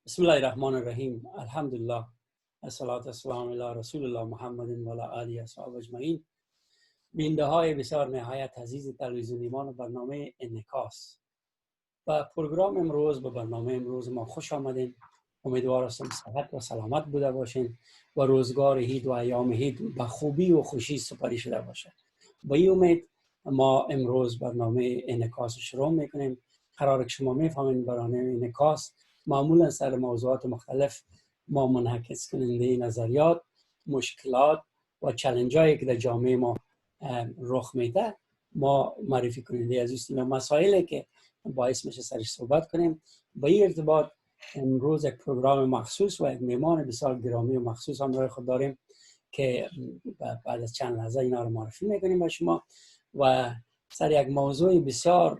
بسم الله الرحمن الرحیم. الحمدلله الصلاة والسلام علی رسول الله محمد و علی آله و صحبه اجمعین. بیننده های بسیار نهایت عزیز تلویزیون ایمان و برنامه انعکاس و پروگرام امروز به برنامه امروز ما خوش آمدین. امیدوار هستم صحت و سلامت بوده باشین و روزگار عید و ایام عید به خوبی و خوشی سپری شده باشه. با این امید ما امروز برنامه انعکاس شروع میکنیم. قراره که شما میفهمین برنامه انعکاس معمولا سر موضوعات مختلف ما منعکس کننده نظریات، مشکلات و چالش هایی که در جامعه ما رخ میده ما معرفی کننده از این مسائلی که باعث میشه سرش صحبت کنیم. با این ارتباط امروز یک پروگرام مخصوص و یک مهمان بسیار گرامی و مخصوص همراه خود داریم که بعد از چند لحظه اینا رو معرفی میکنیم با شما و سر یک موضوع بسیار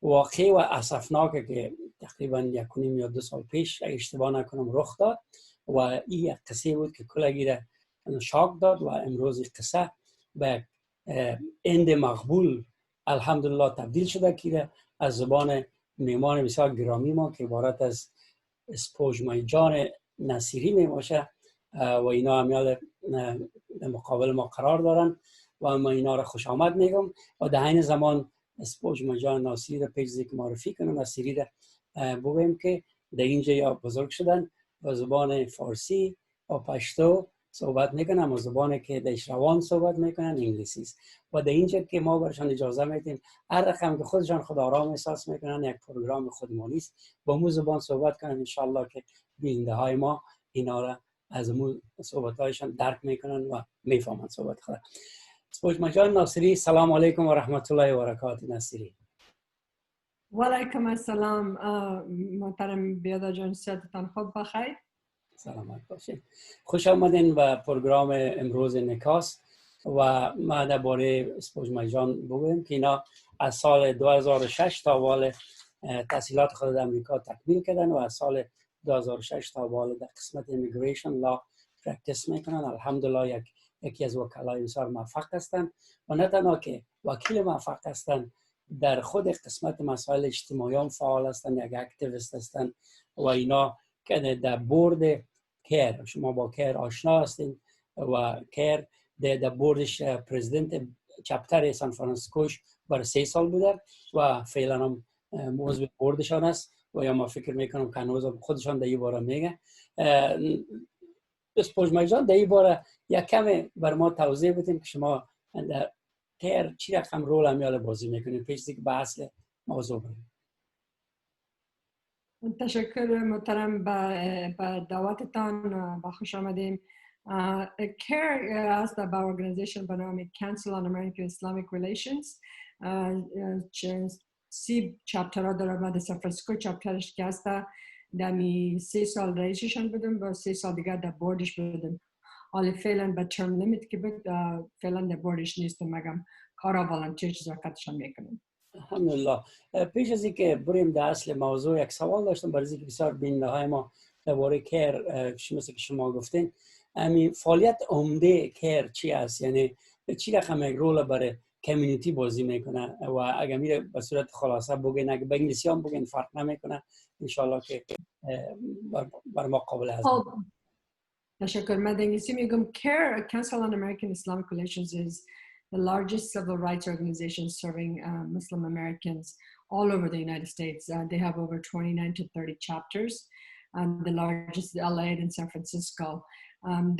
واقعی و اسفناکه که تقریبا 1.5 یا 2 سال پیش اگه اشتباه نکنم رخ داد و این یک قصه بود که کلگی را شاک داد و امروز این قصه به اند مقبول الحمدلله تبدیل شده که از زبان مهمان بسیار گرامی ما که عبارت از سپوژمای جان نصیری می باشه و اینا همیال مقابل ما قرار دارن و ما اینا را خوش آمد میگم و در این زمان سپوژمای جان نصیری را پیش ذکر معرفی کنم. نصیری را بگویم که در اینجا یا بزرگ شدن و زبان فارسی و پشتو صحبت میکنن و زبانی که در روان صحبت میکنن انگلیسی است و در اینجا که ما برشان اجازه میدیم هر رقم که خودشان خود آرام احساس میکنن یک پروگرام خودمانی است با مو زبان صحبت کنن ان شاء الله که بیننده های ما اینا را از مو صحبت هایشان درک میکنن و میفهمن صحبت خود. سپوژمای جان ناصری، سلام علیکم و رحمت الله و برکاته. ناصری و علیکم السلام محترم بیادا جان، صحتتان خوب بخیر؟ سلامت باشید. خوش آمدین به پروگرام امروز انعکاس و ما درباره سپوژمای جان بگویم که اینا از سال 2006 تا اول تحصیلات خود در امریکا تکمیل کردن و از سال 2006 تا اول در قسمت ایمیگریشن لا پرکتیس میکنن. الحمدلله یکی از وکلای بسیار موفق هستند و نه تنها که وکیل موفق هستند، در خود قسمت مسائل اجتماعی هم فعال هستند، یک اکتیویست هستند و اینا که در بورد کیر، شما با کیر آشنا هستین و کیر در بوردش پرزیدنت چپتر سان فرانسیسکوش برای 3 سال بوده و فعلا هم موضوع بوردشان است و یا ما فکر میکنم که هنوز خودشان در این باره میگه. سپوژمای جان در این باره یک کمی بر ما توضیح بدین که شما در کیر چی رقم رول همیال بازی میکنین پیش دیگه به اصل موضوع بریم. تشکر محترم به دعوتتان، با خوش آمدیم. CARE است با ارگانیزیشن به نام Council on American Islamic Relations. 30 چپترها داره و در سان فرانسیسکو چپترش که هست دمی 3 سال رئیسشان بودم و 3 سال دیگر در بوردش بودم. حالا فعلا به ترم لیمیت که بود فعلا در بوردش نیستم، مگم کارا والنتیر چیزاکتشان میکنم. الحمدلله. پیش از اینکه بریم در اصل موضوع یک سوال داشتم برای اینکه بسیار بیننده های ما درباره کیر مثل که شما گفتین همین فعالیت عمده کیر چی است، یعنی چی رقم یک رول برای کمیونیتی بازی میکنه و اگر میره به صورت خلاصه بگین، اگه به انگلیسی هم بگین فرق نمیکنه ان شاء الله که بر ما قابل هضم. تشکر. من در انگلیسی میگم CARE, Council on American Islamic Relations, is the largest civil rights organization serving Muslim Americans all over the United States. They have over 29 to 30 chapters. The largest is LA and San Francisco.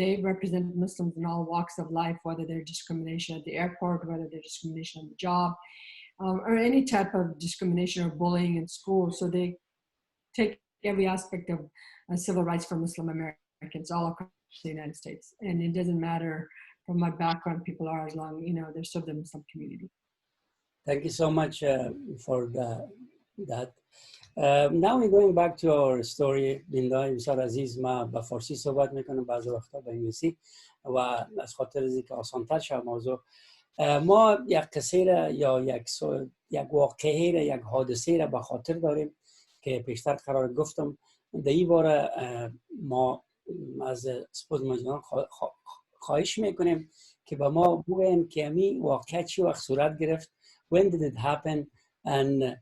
They represent Muslims in all walks of life, whether they're discrimination at the airport, whether they're discrimination on the job, or any type of discrimination or bullying in school. So they take every aspect of civil rights for Muslim Americans all across the United States. And it doesn't matter from what background people are, as long, they're served the Muslim community. Thank you so much for that. Now we're going back to our story. بیننده بسیار عزیز، ما به فارسی صحبت میکنم، بعضی وقتا به انگلیسی و از خاطر اینکه آسان‌تر شه موضوع. ما یک قصه را یا یک واقعه را، یک حادثه را به خاطر داریم که پیشتر قرار گفتم. در این باره ما از سپوژمای جان خواهش میکنیم که به ما بگوین که همین واقعه چی وقت صورت گرفت. When did it happen and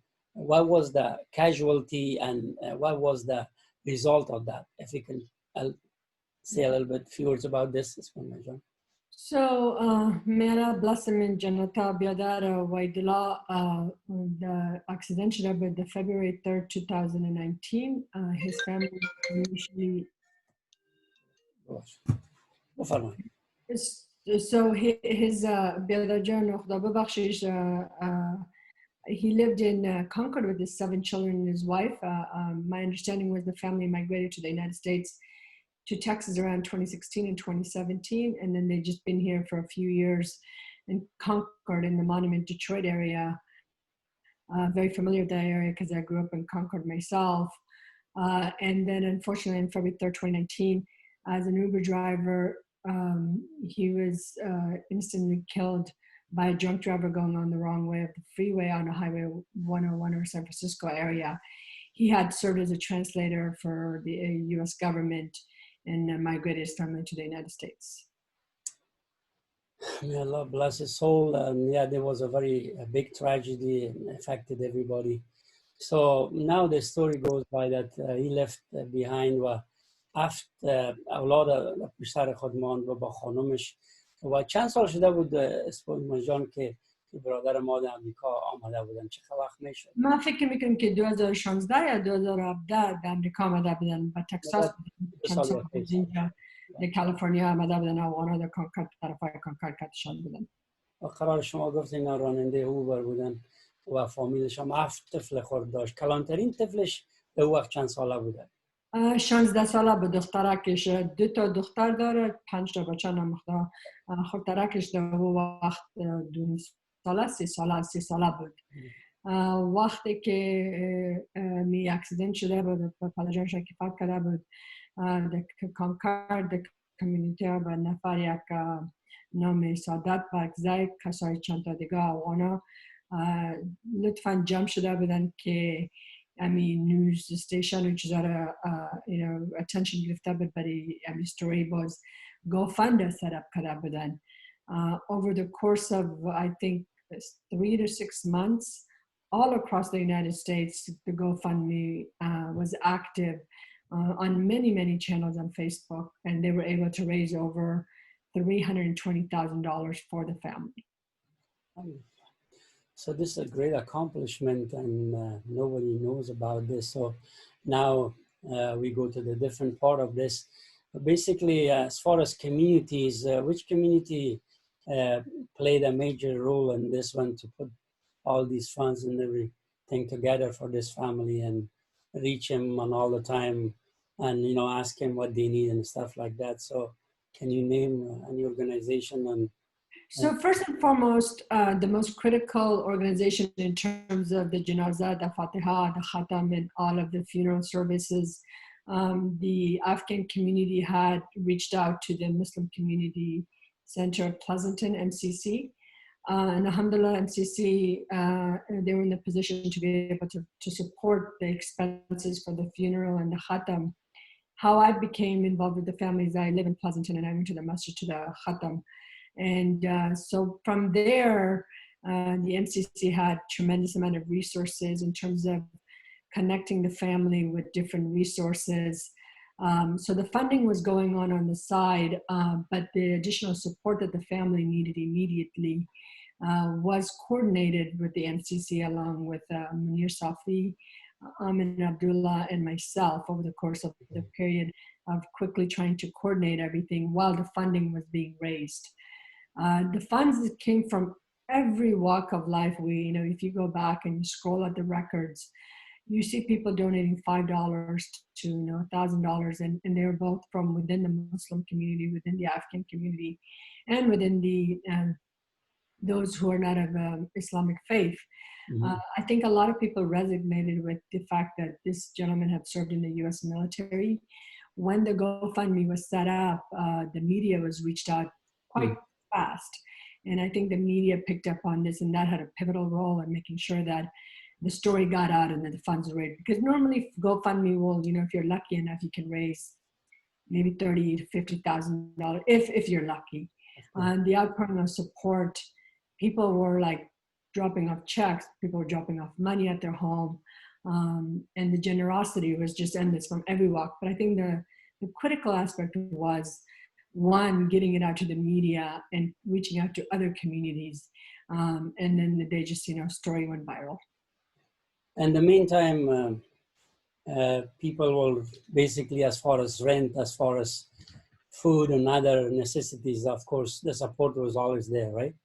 what was the casualty and what was the result of that. If you can say a little bit few words about this, Spozhmaie. So, Mera blossom in Janata Biadara Waidila, the accident happened the February 3rd, 2019. His family initially. So his Biadajan he lived in Concord with his 7 children and his wife. My understanding was the family migrated to the United States, to Texas around 2016 and 2017, and then they've just been here for a few years in Concord in the Monument, Detroit area. Very familiar with that area because I grew up in Concord myself. And then unfortunately on February 3rd, 2019, as an Uber driver, he was instantly killed by a drunk driver going on the wrong way of the freeway on a Highway 101 or San Francisco area. He had served as a translator for the US government and migrated his family to the United States. May Allah bless his soul. Yeah, there was a very big tragedy and affected everybody. So now the story goes by that he left behind و هفت اولاد پسر خود ماند و با خانومش و چند سال شده بود اسپوزمای جان که برادر ما در امریکا آمده بودن. چه وقت میشد؟ من فکر میکنم که 2016 یا 2017 در امریکا آمده بودن و تکساس چند سال اینجا در کالیفرنیا آمده بودن و آنها در کانکورد طرفای کانکورد کتشان بودن. و قرار شما گفتین راننده اوبر بودن و فامیلش هم 7 طفل خورد داشت. کلانترین طفلش به وقت چند ساله بوده؟ 16 ساله به دخترکش 2 تا دختر داره 5 تا بچه نمخته خودترکش در وقت 2 ساله 3 ساله بود وقتی که می اکسیدنت شده بود پدرجانش که فقط کرده بود در کانکورد کمیونیتی به نفر یک نام سعادت برگزای کسای چند تا دیگه آوانا لطفا جمع شده بودن که news station which is attention گرفته بود برای story باز GoFund set up کرده بودن over the course of I think 3 to 6 months all across the United States the GoFundMe was active on many channels on Facebook and they were able to raise over $320,000 for the family. So this is a great accomplishment and nobody knows about this. So now we go to the different part of this. Basically, as far as communities, which community played a major role in this one to put all these funds and everything together for this family and reach him on all the time and, ask him what they need and stuff like that. So can you name any organization and So first and foremost, the most critical organization in terms of the janazah, the Fatiha, the Khatam, and all of the funeral services, the Afghan community had reached out to the Muslim Community Center of Pleasanton, MCC. And alhamdulillah, MCC, they were in the position to be able to support the expenses for the funeral and the Khatam. How I became involved with the family is I live in Pleasanton and I went to the masjid to the Khatam. And so from there, the MCC had tremendous amount of resources in terms of connecting the family with different resources. So the funding was going on the side, but the additional support that the family needed immediately was coordinated with the MCC along with Munir Safi, Amin Abdullah, and myself over the course of the period of quickly trying to coordinate everything while the funding was being raised. The funds that came from every walk of life. If you go back and you scroll at the records, you see people donating $5 to $1,000, and they're both from within the Muslim community, within the Afghan community, and within the those who are not of Islamic faith. Mm-hmm. I think a lot of people resonated with the fact that this gentleman had served in the U.S. military. When the GoFundMe was set up, the media was reached out quite fast. And I think the media picked up on this and that had a pivotal role in making sure that the story got out and that the funds were raised. Because normally GoFundMe will, if you're lucky enough, you can raise maybe $30,000 to $50,000 if you're lucky. The outpouring of support, people were like dropping off checks, people were dropping off money at their home. And the generosity was just endless from every walk. But I think the critical aspect was, one, getting it out to the media and reaching out to other communities. And then the day just, story went viral. In the meantime, people will basically, as far as rent, as far as food and other necessities, of course, the support was always there, right?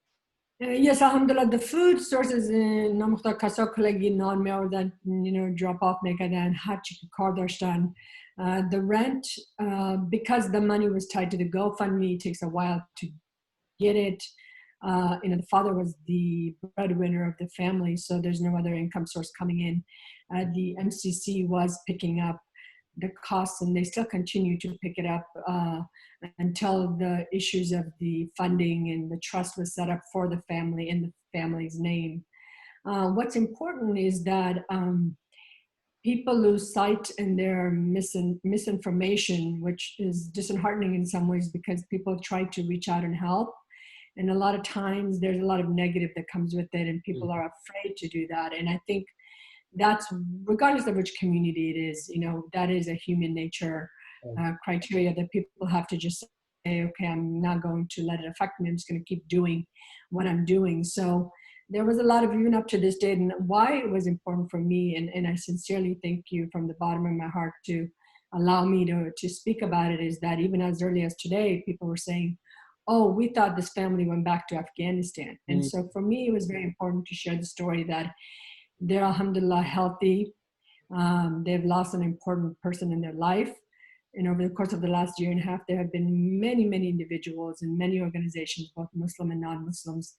Yes, alhamdulillah, the food sources in نامختار کسا کلگی نان می آوردن, drop off میکردن, هر چی که کار داشتن. The rent, because the money was tied to the GoFundMe, it takes a while to get it. The father was the breadwinner of the family, so there's no other income source coming in. The MCC was picking up the costs, and they still continue to pick it up until the issues of the funding and the trust was set up for the family in the family's name. What's important is that people lose sight in their misinformation, which is disheartening in some ways because people try to reach out and help. And a lot of times there's a lot of negative that comes with it, and people are afraid to do that. And I think that's, regardless of which community it is, that is a human nature criteria that people have to just say, okay, I'm not going to let it affect me. I'm just going to keep doing what I'm doing. So there was a lot of, even up to this day, and why it was important for me, and I sincerely thank you from the bottom of my heart to allow me to speak about it, is that even as early as today, people were saying, oh, we thought this family went back to Afghanistan. And so for me, it was very important to share the story that they're, alhamdulillah, healthy. They've lost an important person in their life. And over the course of the last year and a half, there have been many, many individuals and many organizations, both Muslim and non-Muslims,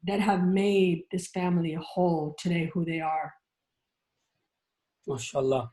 that have made this family a whole today who they are. ماشاءالله.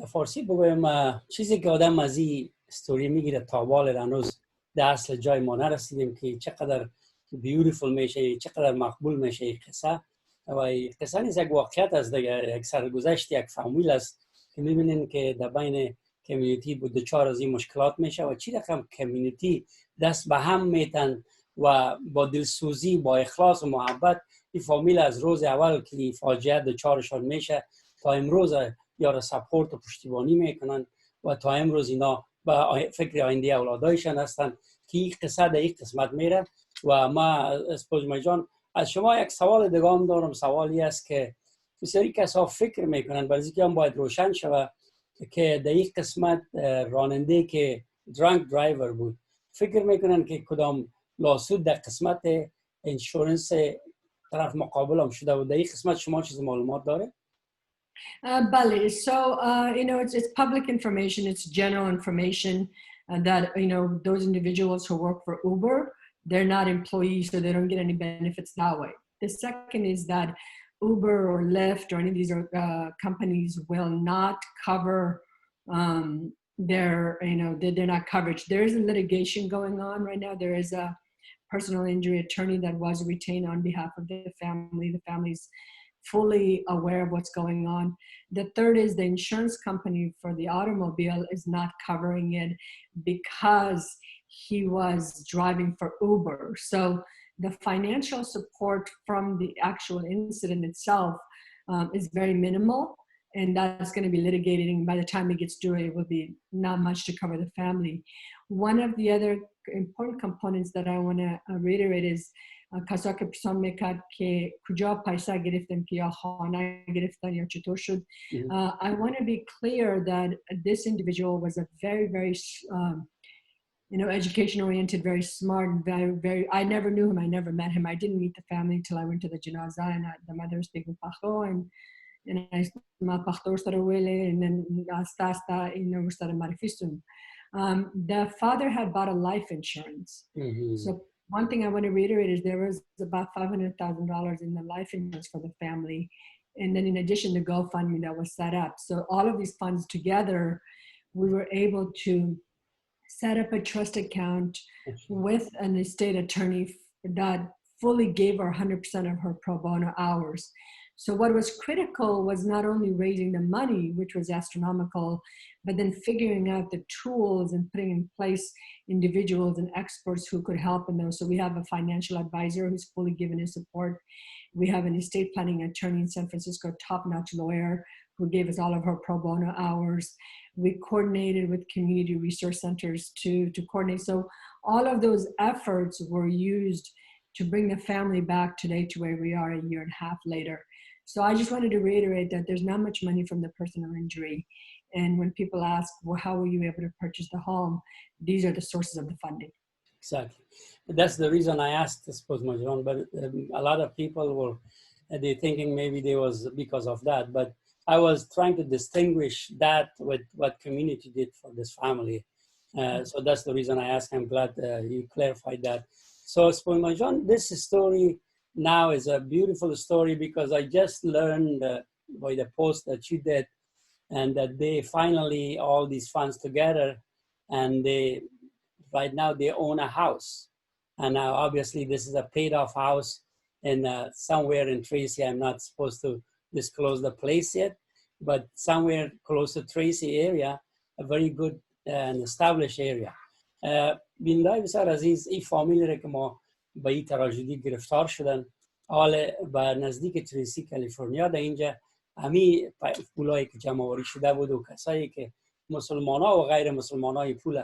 فارسی بگویم چیزی که آدم از این استوری میگیره تا بال هنوز در اصل جای ما نرسیدیم که چقدر بیوتیفول میشه، چقدر مقبول میشه این قصه. و این قصه نیست، یک واقعیت است دیگه، یک سرگذشت یک فامیل است که میبینین که در بین کمیونیتی بود دچار از این مشکلات میشه و چی رقم کمیونیتی دست به هم میتن و با دلسوزی، با اخلاص و محبت این فامیل از روز اول که فاجعه دچارشان میشه تا امروز یارو سپورت و پشتیبانی میکنن و تا امروز اینا با فکر آینده اولادایشان هستن که این قصه در این قسمت میره. و ما اسپوزمای جان از شما یک سوال دیگه هم دارم. سوالی است که بسیاری کسا فکر میکنن، برای که هم باید روشن شود که در این قسمت راننده که درانک درایور بود، فکر میکنن که کدام لاسود در قسمت انشورنس طرف مقابل هم شده و در این قسمت شما چیز معلومات داره؟ Bali. So, it's public information. It's general information that, those individuals who work for Uber, they're not employees, so they don't get any benefits that way. The second is that Uber or Lyft or any of these companies will not cover they're not coverage. There is a litigation going on right now. There is a personal injury attorney that was retained on behalf of the family. The family's fully aware of what's going on. The third is the insurance company for the automobile is not covering it because he was driving for Uber. So the financial support from the actual incident itself is very minimal, and that's going to be litigated, and by the time it gets through, it will be not much to cover the family. One of the other important components that I want to reiterate is کسا که پرسان میکرد که کجا پیسه گرفتن که یا خانه گرفتن یا چطور شد. I want to be clear that this individual was a very, very education oriented, very smart, and very, very, I never knew him, I never met him, I didn't meet the family until I went to the janazah, and the mother was speaking Pakho, and I Pakho started wele, and then asta started marifistun. The father had bought a life insurance. So one thing I want to reiterate is there was about $500,000 in the life insurance for the family. And then in addition, the GoFundMe that was set up. So all of these funds together, we were able to set up a trust account with an estate attorney that fully gave her 100% of her pro bono hours. So what was critical was not only raising the money, which was astronomical, but then figuring out the tools and putting in place individuals and experts who could help in those. So we have a financial advisor who's fully given his support. We have an estate planning attorney in San Francisco, top-notch lawyer, who gave us all of her pro bono hours. We coordinated with community resource centers to coordinate. So all of those efforts were used to bring the family back today to where we are a year and a half later. So I just wanted to reiterate that there's not much money from the personal injury. And when people ask, well, how were you able to purchase the home? These are the sources of the funding. Exactly. That's the reason I asked, I suppose, Majron, but a lot of people were they thinking maybe there was because of that. But I was trying to distinguish that with what community did for this family. So that's the reason I asked. I'm glad you clarified that. So, Spozhmaie, this story now is a beautiful story because I just learned by the post that you did, and that they finally all these funds together, and they right now they own a house, and now obviously this is a paid-off house in somewhere in Tracy. I'm not supposed to disclose the place yet, but somewhere close to Tracy area, a very good and established area. بیندای بسیار عزیز، این فامیلی را که ما به این تراژدی گرفتار شدن، حال به نزدیک تریسی کالیفرنیا، در اینجا همین پولایی که جمع آوری شده بود و کسایی که مسلمان ها و غیر مسلمان های پول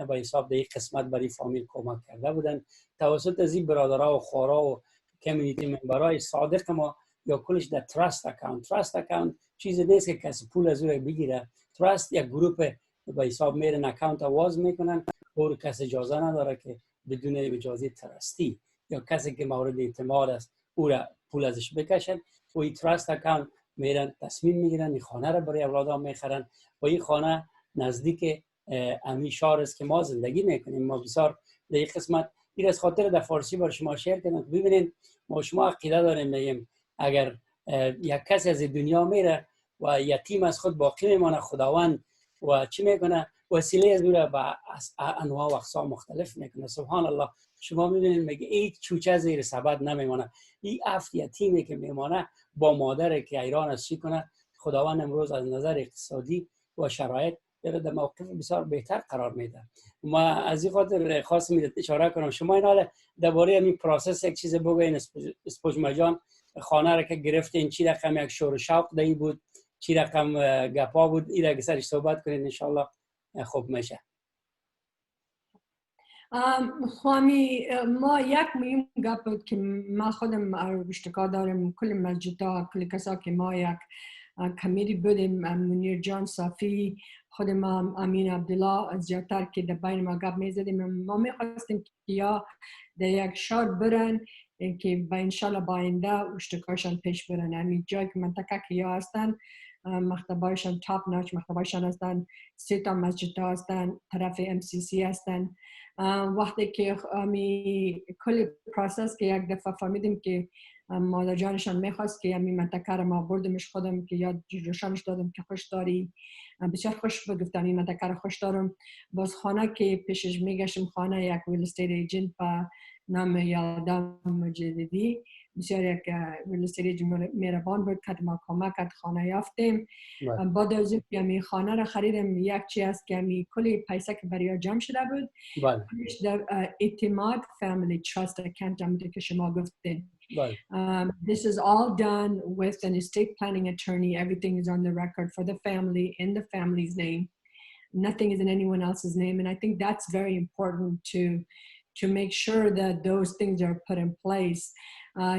به حساب در این قسمت برای فامیل کمک کرده بودن توسط از این برادرها و خوارا و کمیونیتی ممبرای صادق ما، یا کلش در تراست اکاونت. تراست اکاونت چیزی نیست که کسی پول از او بگیره. تراست یک گروپ به حساب میرن، اکاونت آواز میکنن، اور کسی اجازه نداره که بدون اجازه ترستی یا کسی که مورد اعتماد است او را پول ازش بکشن و این تراست اکاونت میرن تصمیم میگیرن این خانه را برای اولادها میخرن و این خانه نزدیک امی شهر است که ما زندگی میکنیم. ما بسیار در این قسمت این از خاطر در فارسی بر شما شیر کردم. ببینید ما شما عقیده داریم میگیم اگر یک کسی از دنیا میره و یتیم از خود باقی میمانه، خداوند و چی میکنه؟ وسیله از او را به انواع و اقسام مختلف میکنه. سبحان الله. شما میبینید میگه این چوچه زیر سبد نمیمانه. این افت یتیمی که میمانه با مادر که ایران است چی کنه؟ خداوند امروز از نظر اقتصادی و شرایط در موقف بسیار بهتر قرار میده. ما از این خاطر خواستم اشاره کنم شما این حال درباره این پروسس یک چیز بگوین. اسپوژمایه جان، خانه را که گرفتین چی رقم یک شور و شوق دایی بود، چی رقم گپا بود، این را که سرش صحبت کنید انشالله خوب میشه. خوامی ما یک مهم گپ بود که ما خودم اشتکا دارم، کل مسجدها، کل کسا که ما یک کمیتی بودیم، منیر جان صافی، خود ما امین عبدالله زیادتر که در بین ما گپ میزدیم، ما میخواستیم که یا در یک شهر برن که با انشالله با آینده اشتکاشان پیش برن. همین جایی که منطقه که یا هستن مکتبایشان تاپ ناچ مکتبایشان هستن، 3 تا مسجد هستن، طرف MCC هستن. وقتی که کل پروسس که یک دفعه فهمیدیم که مادر جانشان میخواست که همین منطقه را ما بردمش خودم که یاد روشانش دادم که خوش داری، بسیار خوش بگفتم این منطقه را خوش دارم. باز خانه که پیشش میگشتم، خانه یک ویل استیت ایجنت به نام یادم مجددی، بسیار یک ویل استیت ایجنت مهربان بود که ما کمک کرد خانه یافتیم. بعد از اینکه همین خانه را خریدم، یک چیز است که همین کلی پیسه که برای جمع شده بود در اعتماد فامیلی تراست اکانت هم که شما گفتین. This is all done with an estate planning attorney. Everything is on the record for the family in the family's name. Nothing is in anyone else's name, and I think that's very important to make sure that those things are put in place.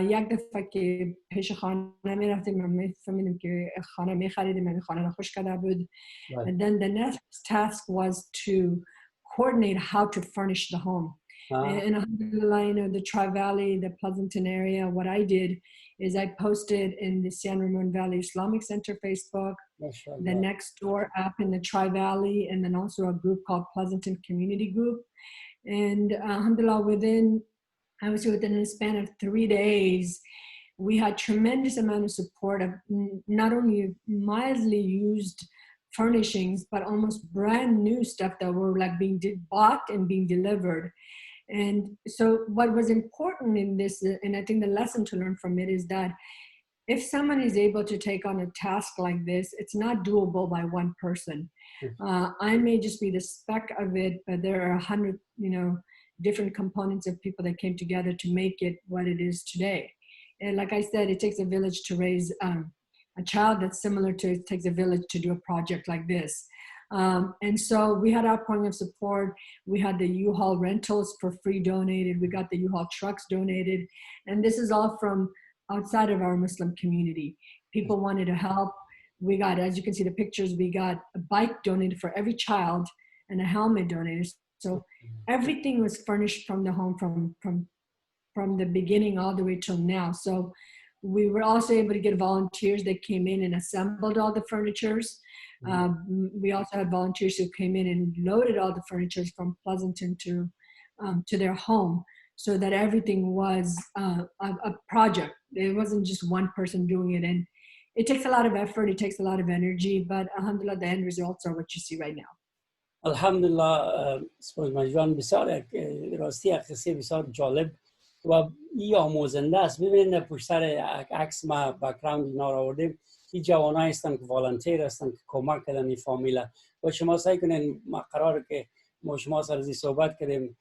یک دفعه که پیش خانه میرفتیم فهمیدیم که خانه میخریدیم، خانه را خوش کرده بود. And then the next task was to coordinate how to furnish the home. And alhamdulillah, you know, the Tri-Valley, the Pleasanton area, what I did is I posted in the San Ramon Valley Islamic Center Facebook, the next door app in the Tri-Valley, and then also a group called Pleasanton Community Group. And alhamdulillah, within a span of 3 days, we had tremendous amount of support of not only mildly used furnishings, but almost brand new stuff that were like being bought and being delivered. And so what was important in this, and I think the lesson to learn from it is that if someone is able to take on a task like this, it's not doable by one person. I may just be the speck of it, but there are 100, different components of people that came together to make it what it is today. And like I said, it takes a village to raise a child. That's similar to it takes a village to do a project like this. And so we had outpouring of support. We had the U-Haul rentals for free donated. We got the U-Haul trucks donated. And this is all from outside of our Muslim community. People wanted to help. We got, as you can see the pictures, we got a bike donated for every child and a helmet donated. So everything was furnished from the home from the beginning all the way till now. So we were also able to get volunteers that came in and assembled all the furnitures. We also had volunteers who came in and loaded all the furnitures from Pleasanton to their home, so that everything was a project. It wasn't just one person doing it. And it takes a lot of effort, it takes a lot of energy, but alhamdulillah, the end results are what you see right now. الحمدلله سپوزمای جان بسیار راستی قصه بسیار جالب و این آموزنده است. ببینید پشت سر عکس ما بک‌گراند اینا را آوردیم. این جوانایی هستند که والنتیر هستند که کمک کردن این فامیل و شما سعی کنین ما قراره که ما شما سر از صحبت کردیم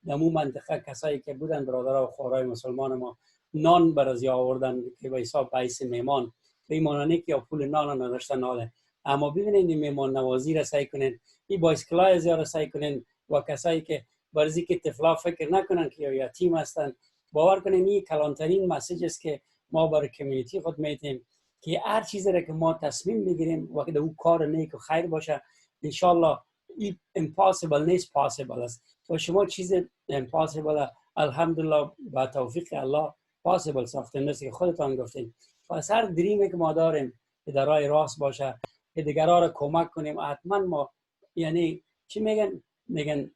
در مو منطقه کسایی که بودن برادرها و خواهرای مسلمان ما نان برای آوردن که به حساب باعث میمان به ایمانانی که پول نان نداشتن ناله. اما ببینید این میمان نوازی را سعی کنین، این بایسکلای زیاد سعی کنین و کسایی که برزی که طفلا فکر نکنن که یتیم هستن، باور کنین این کلانترین مسیج است که ما برای کمیونیتی خود میتیم که هر چیزی را که ما تصمیم بگیریم و که او کار نیک و خیر باشه انشالله این امپاسیبل نیست، پاسیبل است. و شما چیز امپاسیبل الحمدلله با توفیق الله پاسیبل ساختین، مثل که خودتان گفتین. پس هر دریمی که ما داریم که در راه راست باشه که دیگرها را کمک کنیم، حتما ما یعنی چی میگن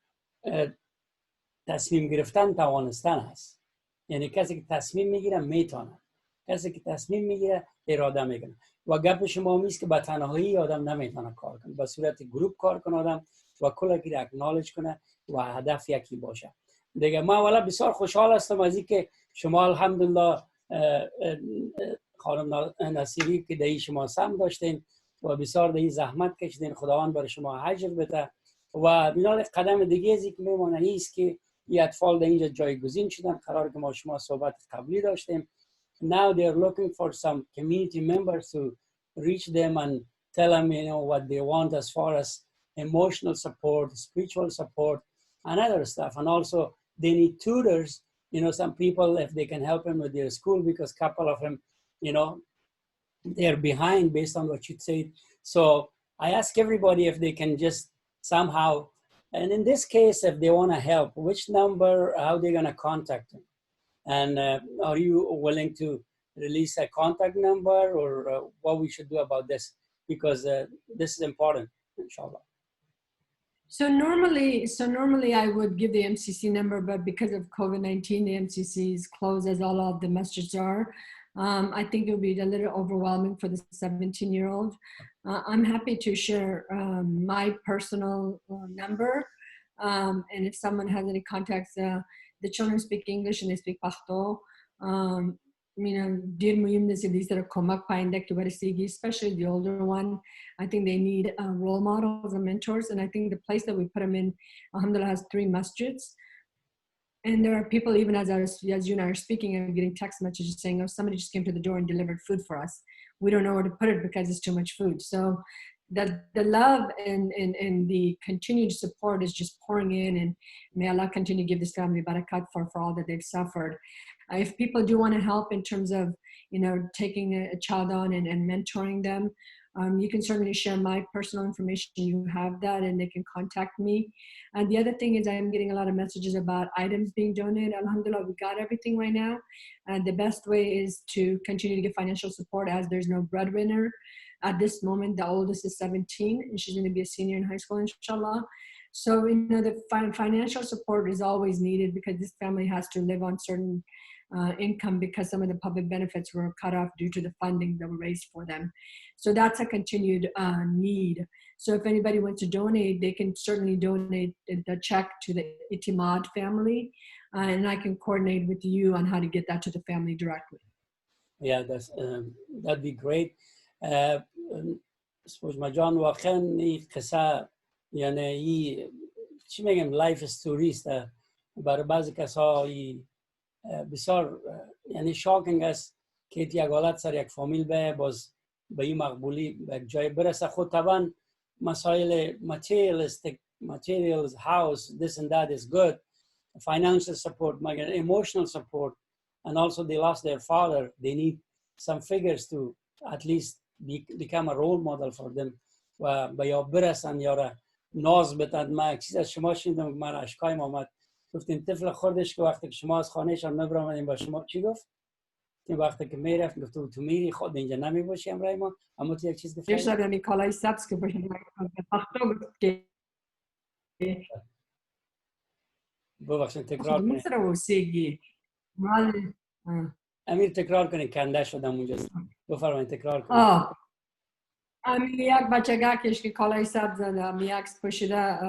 تصمیم گرفتن توانستن هست. یعنی کسی که تصمیم میگیره میتونه، کسی که تصمیم میگیره اراده میکنه. و گپ شما میست که به تنهایی آدم نمیتونه کار کنه، به صورت گروپ کار کنه آدم و کلی که اکنالج کنه و هدف یکی باشه دیگه. ما والا بسیار خوشحال هستم از اینکه شما الحمدلله خانم نصیری که دایی شما سم داشتین و بسیار دایی زحمت کشیدین، خداوند برای شما اجر بده. و بنال قدم دیگه ازی که میمونه نیست که این اطفال در اینجا جایگزین شدن، قرار که ما شما صحبت قبلی داشتیم. Now they are looking for some community members to reach them and tell them, what they want as far as emotional support, spiritual support, and other stuff. And also they need tutors. Some people, if they can help them with their school, because a couple of them, they're behind based on what you said. So I ask everybody if they can just somehow, and in this case, if they want to help, which number, how they're going to contact them. And are you willing to release a contact number or what we should do about this? Because this is important, inshallah. So normally I would give the MCC number, but because of COVID-19, the MCC is closed as all of the masjids are. I think it would be a little overwhelming for the 17-year-old. I'm happy to share my personal number. And if someone has any contacts, the children speak English and they speak Pashto. Dear Muyum, these are Komak Paindek to Varisigi, especially the older one. I think they need role models and mentors. And I think the place that we put them in, alhamdulillah, has 3 masjids. And there are people, even as you and I are speaking, I'm getting text messages saying, oh, somebody just came to the door and delivered food for us. We don't know where to put it because it's too much food. So the love and the continued support is just pouring in, and may Allah continue to give this family barakat for all that they've suffered. If people do want to help in terms of, taking a child on and mentoring them, you can certainly share my personal information. You have that, and they can contact me. And the other thing is I'm getting a lot of messages about items being donated. Alhamdulillah, we got everything right now. And the best way is to continue to give financial support, as there's no breadwinner. At this moment, the oldest is 17, and she's going to be a senior in high school, inshallah. So, the financial support is always needed because this family has to live on certain income because some of the public benefits were cut off due to the funding that were raised for them. So that's a continued need. So if anybody wants to donate, they can certainly donate the check to the Etimad family, and I can coordinate with you on how to get that to the family directly. Yeah, that'd be great. سپوجما جان واقعا این قصه یعنی این چی میگم لایف استوریست برای بعضی کسا بسیار یعنی شاکینگ است که یک حالت سر یک فامیل به باز به این مقبولی به یک جای برسه. خود طبعا مسائل materials, house, this and that is good, financial support, emotional support, and also they lost their father. They need some figures to at least become a role model for them و به یا برسن یا را ناز بدن. من یک چیز از شما شنیدم که من اشکایم آمد. گفتین طفل خودش که وقتی که شما از خانهشان نبرامدین با شما چی گفت؟ که وقتی که میرفت گفت تو میری خود اینجا نمی باشی امرای ما. اما تو یک چیز گفت Jeszcze ja Nikolaj Sapski, bo ببخشید تکرار کنید. امیر تکرار کنید کنده شدم اونجا. بفرمایید تکرار کنید. یک بچگکش که کالای سبز زدم یک پوشیده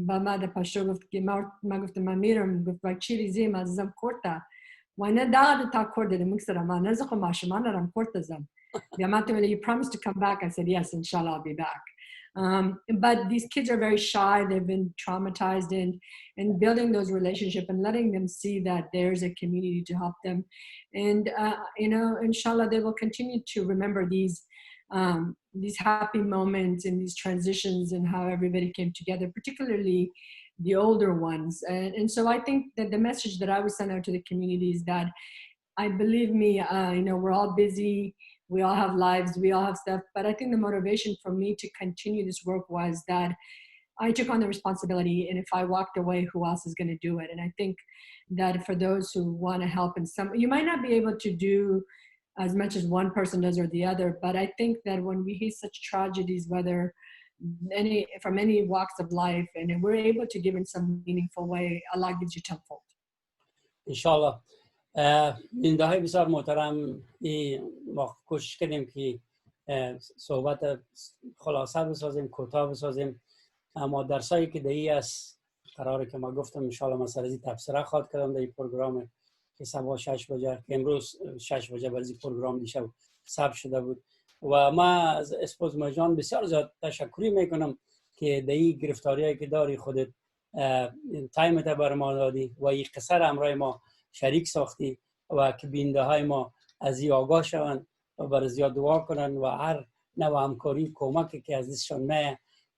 با من پشتو گفت که من گفتم من میرم. گفت با چی ریزیم عزیزم کرده و نه داده تا کرده مکسرم من نزخم ماشمان دارم کرده زم بیا من تو you promised to come back. I said yes, inshallah I'll be back. But these kids are very shy. They've been traumatized, and building those relationships and letting them see that there's a community to help them, and inshallah they will continue to remember these happy moments and these transitions and how everybody came together, particularly the older ones. And so I think that the message that I would send out to the community is that believe me, we're all busy. We all have lives. We all have stuff. But I think the motivation for me to continue this work was that I took on the responsibility. And if I walked away, who else is going to do it? And I think that for those who want to help in some, you might not be able to do as much as one person does or the other. But I think that when we hear such tragedies, whether from any walks of life, and we're able to give in some meaningful way, Allah gives you tenfold. Inshallah. بیننده های بسیار محترم، ما کوشش کردیم که صحبت خلاصه بسازیم، کوتاه بسازیم، اما درسایی که دهی است قراره که ما گفتم انشاءالله من سر از این تبصره خواهد کردم در این پروگرام که صبح 6 بجه که امروز 6 بجه برای پروگرام دیشب ثبت شده بود. و ما از اسپوزمای جان بسیار زیاد تشکری میکنم که در این گرفتاریایی که داری خودت تایمت بر ما دادی و این قصه را همراه ما شریک ساختی و که بیننده های ما از این آگاه شوند و برای زیاد دعا کنن و هر نوع همکاری کمکی که از دستشان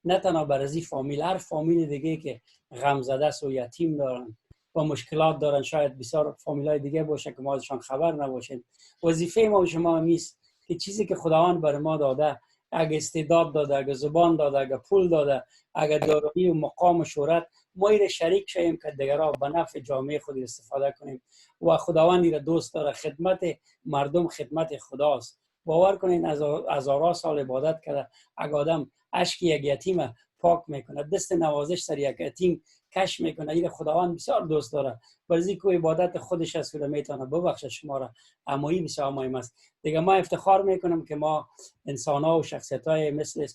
نه تنها برای این فامیل، هر فامیل دیگه که غم زده است و یتیم دارن و مشکلات دارن، شاید بسیار فامیل های دیگه باشه که ما ازشان خبر نباشیم. وظیفه ما و شما همیست که چیزی که خداوند برای ما داده، اگه استعداد داده، اگه زبان داده، اگه پول داده، اگه دارایی و مقام و شهرت، ما ایره شریک شویم که دیگرها به نفع جامعه خود استفاده کنیم. و خداوند ایره دوست داره. خدمت مردم خدمت خداست. باور کنین از هزارها سال عبادت کرده، اگه آدم اشک یک یتیم پاک میکنه، دست نوازش سر یک یتیم کش میکنه، ایره خداوند بسیار دوست داره. برای که عبادت خودش است که میتونه ببخشه شما را. اما این بسیار مهم است. دیگه ما افتخار میکنم که ما انسان ها و شخصیت های مثل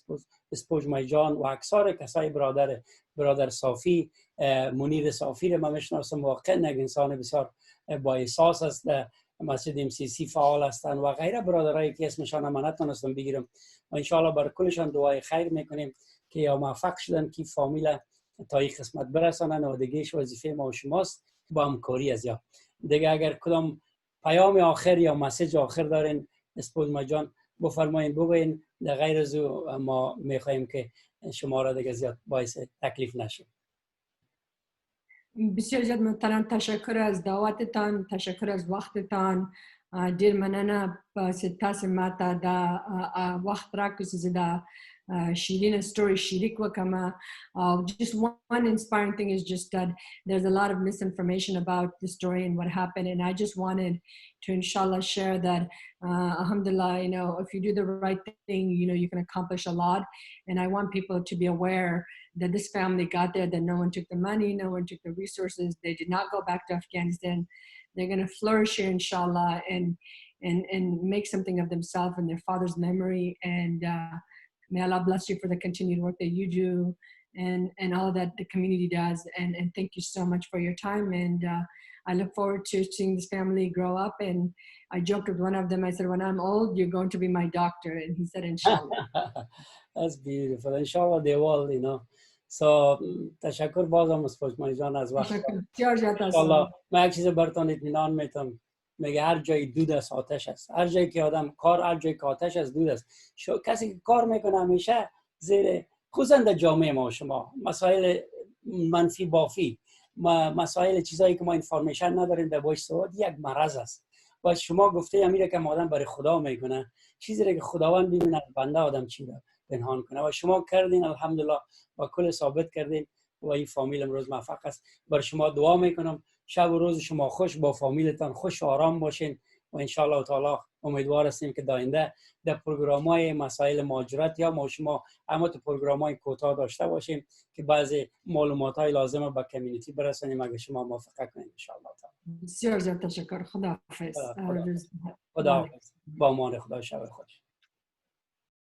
اسپوجمای جان و اکثر کسای برادر صافی، منیر صافی را من میشناسم، واقعا یک انسان بسیار با احساس است. مسجد MCC فعال هستند و غیره برادرایی که اسمشان من نتونستم بگیرم و انشاءالله برای کلشان دعای خیر میکنیم که یا موفق شدن که فامیل تا این قسمت برسانن و دیگهش وظیفه ما و شماست با همکاری از یا دیگه. اگر کدام پیام آخر یا مسیج آخر دارین اسپوزما جان بفرمایین بگوین. در غیر از ما میخوایم که شما را دیگه زیاد باعث تکلیف نشیم. بسیار زیاد محترم، تشکر از دعوتتان، تشکر از وقتتان. ډیر مننه په تاسو ماته دا وخت راکړئ دا شیرین story شریک وکم. Just one inspiring thing is just that there's a lot of misinformation about the story and what happened, and I just wanted to inshallah share that alhamdulillah, if you do the right thing, you can accomplish a lot. And I want people to be aware that this family got there, that no one took the money, no one took the resources, they did not go back to Afghanistan. They're going to flourish here inshallah and make something of themselves and their father's memory. And may Allah bless you for the continued work that you do. and all that the community does. And thank you so much for your time. And I look forward to seeing this family grow up. And I joked with one of them. I said, when I'm old, you're going to be my doctor. And he said, inshallah. That's beautiful. Inshallah they will, you know. So تشکر بازم اسپوزمای جان از وقت. انشالله من یک چیز براتون اطمینان میتم، میگه هر جای دود است آتش است. هر جایی که آدم کار، هر جایی که آتش است دود است. کسی که کار میکنه همیشه زیر، خصوصا در جامعه ما شما مسائل منفی بافی، مسائل چیزایی که ما انفورمیشن نداریم در باش سواد یک مرض است. و شما گفته امیره که آدم برای خدا میکنه، چیزی که خداوند ببینه بنده آدم چی را پنهان کنه و شما کردین الحمدلله و کل ثابت کردین و این فامیل امروز موفق است. بر شما دعا میکنم شب و روز شما خوش، با فامیلتان خوش و آرام باشین و ان شاء الله تعالی امیدوار هستیم که داینده در پروگرام‌های مسائل مهاجرت یا ما شما اما تو پروگرام‌های کوتاه داشته باشیم که بعضی معلومات‌های لازمه به کمیونیتی برسونیم اگه شما موافقت کنید ان شاء الله تعالی. بسیار زیاد تشکر. خدا حافظ. خدا با امان خدا، شب خوش.